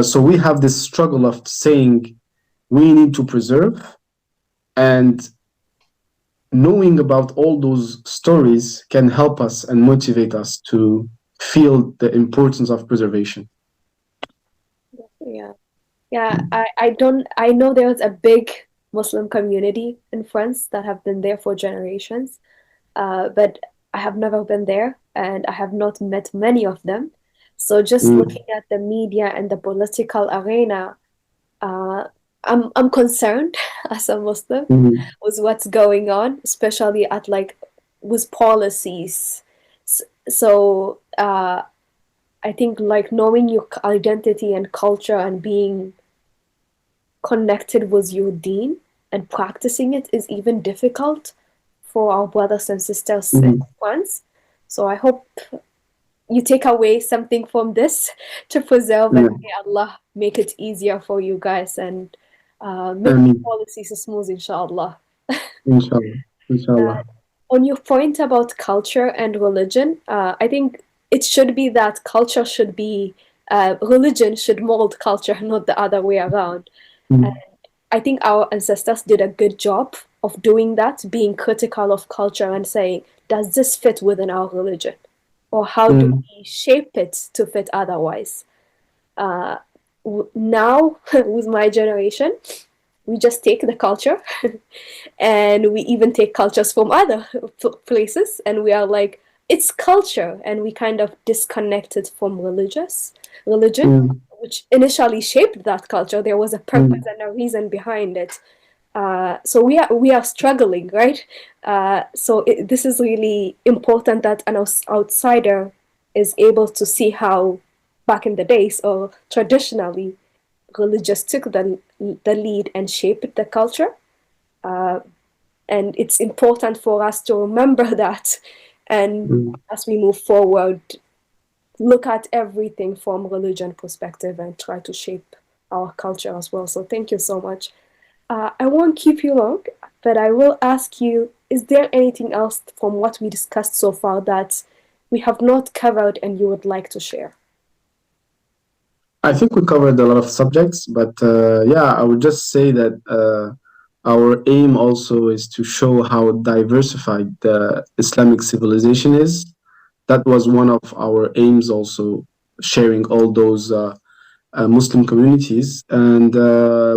So we have this struggle of saying we need to preserve, and knowing about all those stories can help us and motivate us to feel the importance of preservation. I know there's a big Muslim community in France that have been there for generations, but I have never been there and I have not met many of them. So just looking at the media and the political arena, I'm concerned as a Muslim with what's going on, especially with policies. So I think knowing your identity and culture and being connected with your deen and practicing it is even difficult for our brothers and sisters in France. So I hope you take away something from this to preserve, and may Allah make it easier for you guys and make policies smooth, inshallah. Inshallah. On your point about culture and religion, I think it should be that culture should be, religion should mold culture, not the other way around. And I think our ancestors did a good job of doing that, being critical of culture and saying, does this fit within our religion? Or how do we shape it to fit otherwise? Now, with my generation, we just take the culture and we even take cultures from other places, and we are like, it's culture, and we kind of disconnected from religion, which initially shaped that culture. There was a purpose and a reason behind it. So we are struggling, right? So this is really important that an outsider is able to see how back in the days or traditionally religious took the lead and shaped the culture. And it's important for us to remember that. And as we move forward, look at everything from religion perspective and try to shape our culture as well. So thank you so much. I won't keep you long, but I will ask you, is there anything else from what we discussed so far that we have not covered and you would like to share? I think we covered a lot of subjects, but I would just say that our aim also is to show how diversified the Islamic civilization is. That was one of our aims also, sharing all those Muslim communities. And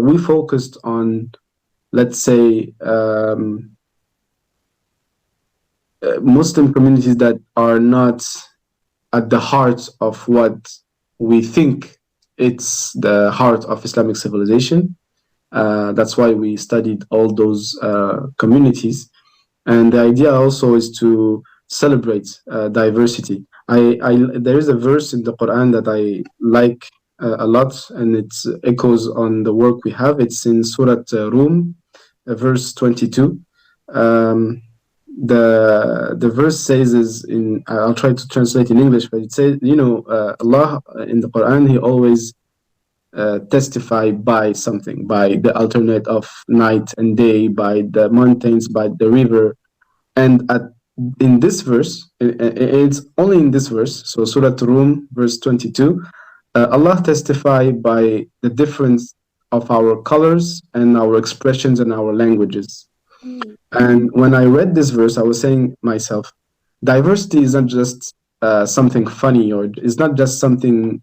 we focused on, let's say, Muslim communities that are not at the heart of what we think it's the heart of Islamic civilization. That's why we studied all those communities. And the idea also is to celebrate diversity. There is a verse in the Quran that I like a lot, and it echoes on the work we have. It's in Surah Rum, verse 22. The verse says is in, I'll try to translate in English, but it says, Allah in the Quran, He always testify by something, by the alternate of night and day, by the mountains, by the river. And in this verse, it's only in this verse, so Surah Rum, verse 22, Allah testify by the difference of our colors and our expressions and our languages. And when I read this verse, I was saying myself, diversity is not just something funny, or it's not just something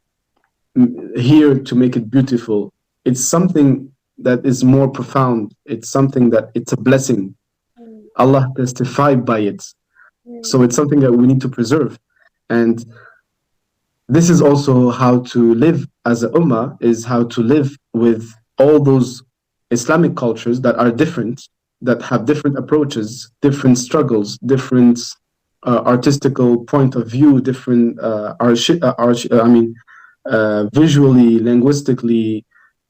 here to make it beautiful. It's something that is more profound. It's something that it's a blessing. Allah testified by it. So it's something that we need to preserve. And this is also how to live as a ummah, is how to live with all those Islamic cultures that are different, that have different approaches, different struggles, different artistical point of view, different visually, linguistically,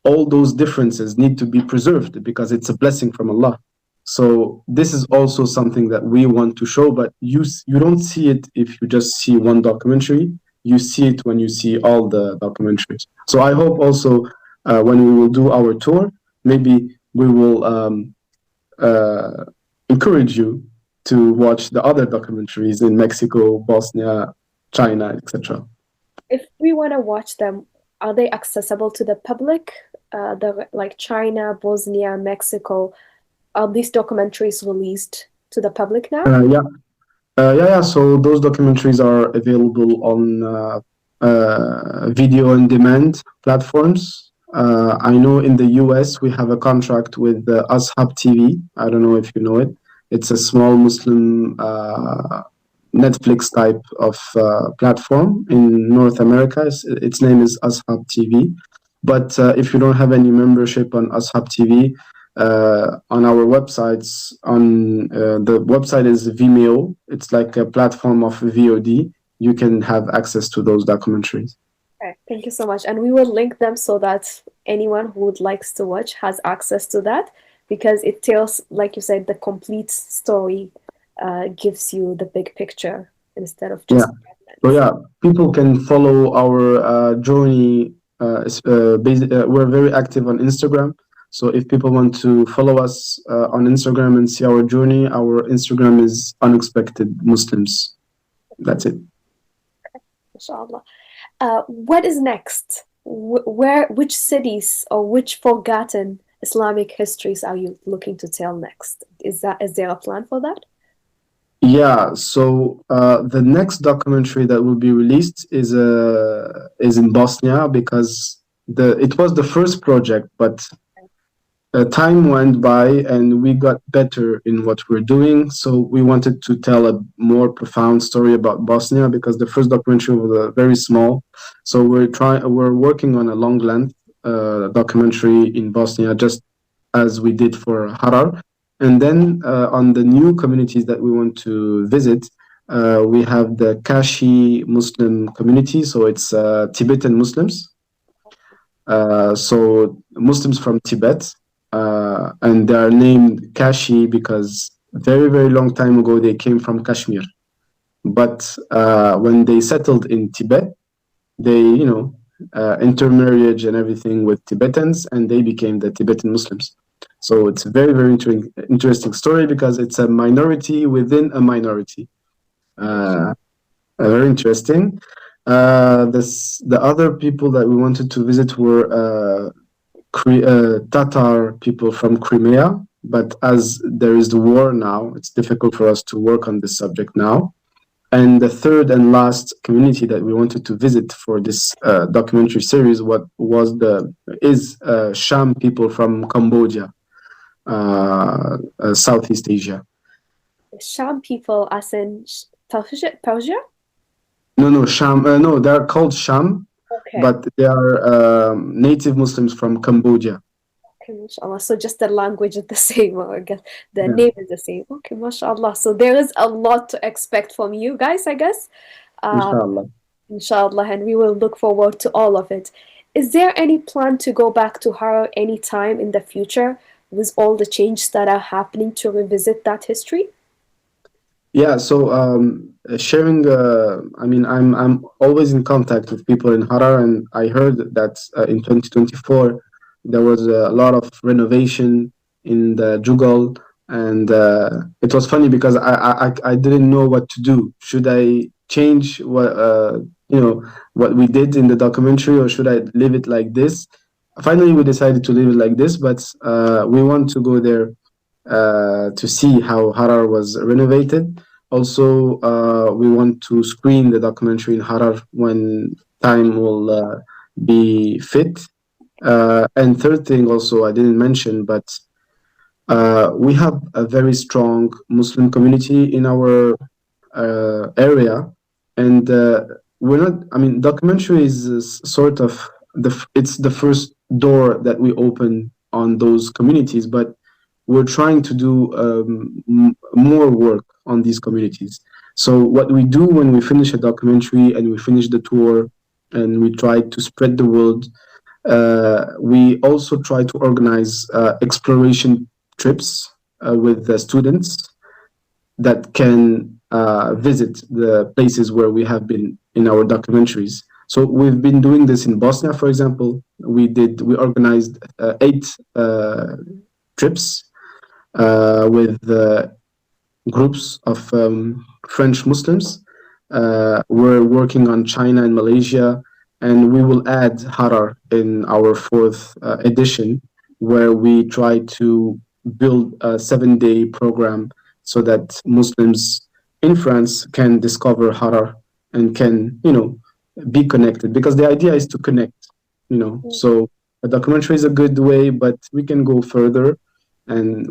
all those differences need to be preserved because it's a blessing from Allah. So this is also something that we want to show, but you don't see it if you just see one documentary. You see it when you see all the documentaries. So I hope also when we will do our tour, maybe we will encourage you to watch the other documentaries in Mexico, Bosnia, China, etc. If we want to watch them, are they accessible to the public? Like China, Bosnia, Mexico, are these documentaries released to the public now? Yeah. So those documentaries are available on video on demand platforms. I know in the US we have a contract with Ashab TV. I don't know if you know it. It's a small Muslim Netflix type of platform in North America. Its name is Ashab TV. But if you don't have any membership on Ashab TV, on our websites, on the website is Vimeo. It's like a platform of VOD. You can have access to those documentaries. Okay, thank you so much. And we will link them so that anyone who would likes to watch has access to that, because it tells, like you said, the complete story, gives you the big picture instead of just people can follow our journey. We're very active on Instagram. So if people want to follow us on Instagram and see our journey, our Instagram is Unexpected Muslims. That's it. Inshallah. What is next? Which cities or which forgotten Islamic histories are you looking to tell next? Is there a plan for that? Yeah. So the next documentary that will be released is in Bosnia, because it was the first project, but time went by and we got better in what we're doing. So we wanted to tell a more profound story about Bosnia, because the first documentary was very small. So we're working on a long length documentary in Bosnia, just as we did for Harar. And then on the new communities that we want to visit, we have the Kashi Muslim community. So it's Tibetan Muslims. So Muslims from Tibet. And they are named Kashi because very, very long time ago they came from Kashmir. But when they settled in Tibet, they, intermarriage and everything with Tibetans, and they became the Tibetan Muslims. So it's a very, very interesting story, because it's a minority within a minority. Very interesting. The other people that we wanted to visit were Tatar people from Crimea, but as there is the war now, it's difficult for us to work on this subject now. And the third and last community that we wanted to visit for this documentary series is Sham people from Cambodia, Southeast Asia. Sham people as in Persia? No, Sham. No, they're called Sham. Okay. But they are native Muslims from Cambodia. Okay, mashallah. So just the language is the same, or I guess the name is the same. Okay, mashallah. So there is a lot to expect from you guys, I guess. Inshallah. Inshallah, and we will look forward to all of it. Is there any plan to go back to Harar anytime in the future with all the changes that are happening to revisit that history? Yeah, so sharing, I mean, I'm always in contact with people in Harar, and I heard that in 2024 there was a lot of renovation in the Jugal, and it was funny because I didn't know what to do. Should I change what we did in the documentary, or should I leave it like this? Finally, we decided to leave it like this, but we want to go there to see how Harar was renovated. Also, we want to screen the documentary in Harar when time will be fit. And third thing, also, I didn't mention, but we have a very strong Muslim community in our area, and we're not. I mean, documentary is sort of it's the first door that we open on those communities, but we're trying to do more work on these communities. So what we do when we finish a documentary and we finish the tour and we try to spread the word, we also try to organize exploration trips with the students that can visit the places where we have been in our documentaries. So we've been doing this in Bosnia, for example. We organized 8 trips with groups of French Muslims. We're working on China and Malaysia, and we will add Harar in our 4th edition, where we try to build a 7-day program so that Muslims in France can discover Harar and can, be connected, because the idea is to connect, So a documentary is a good way, but we can go further, and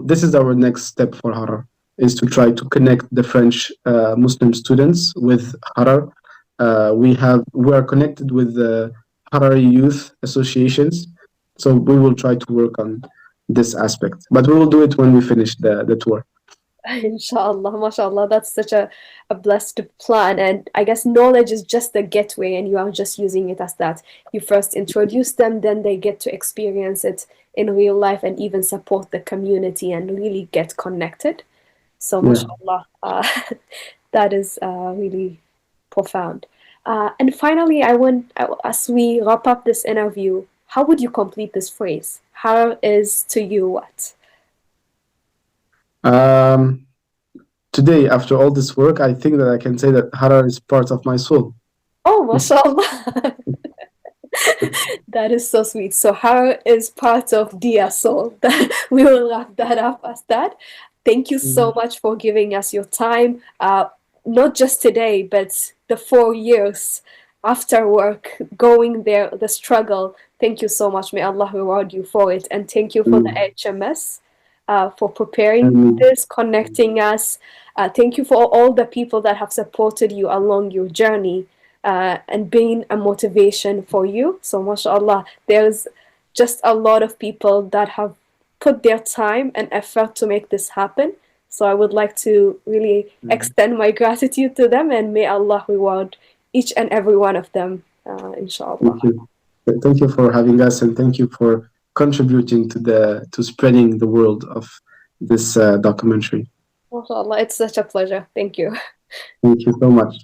this is our next step for Harar, is to try to connect the French Muslim students with Harar. We are connected with the Harari youth associations, so we will try to work on this aspect, but we will do it when we finish the tour. Inshallah, mashallah, that's such a blessed plan. And I guess knowledge is just the gateway, and you are just using it as that. You first introduce them, then they get to experience it in real life and even support the community and really get connected. So mashallah, that is really profound. And finally, as we wrap up this interview, how would you complete this phrase? Harar is to you what? Today, after all this work, I think that I can say that Harar is part of my soul. Oh, mashallah. That is so sweet. So Harar is part of Dia's soul. We will wrap that up as that. Thank you so much for giving us your time. Not just today, but the 4 years after work, going there, the struggle. Thank you so much. May Allah reward you for it. And thank you for the IHMS. For preparing this, connecting us. Thank you for all the people that have supported you along your journey and being a motivation for you. So, mashallah, there's just a lot of people that have put their time and effort to make this happen. So I would like to really extend my gratitude to them, and may Allah reward each and every one of them, inshallah. Thank you. Thank you for having us, and thank you for contributing to spreading the world of this documentary. MashaAllah, it's such a pleasure. Thank you. Thank you so much.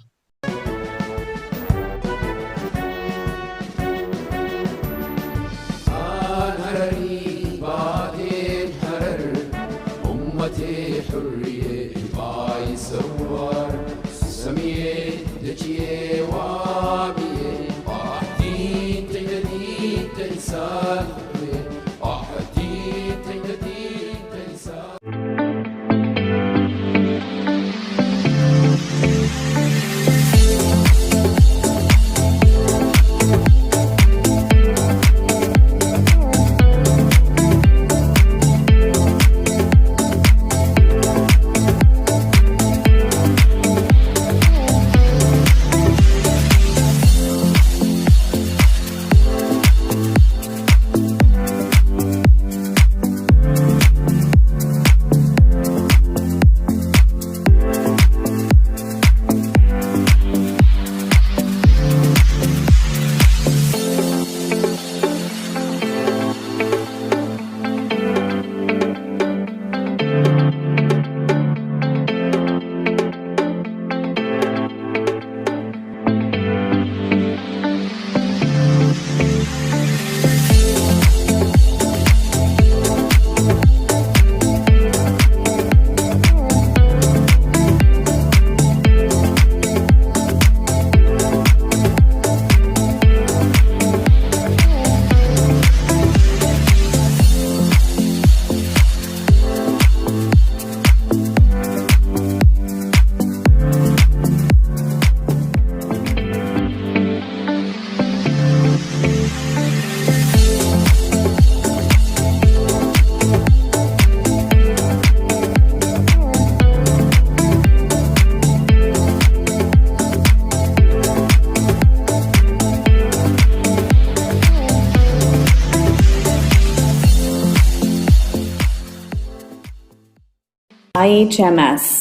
IHMS.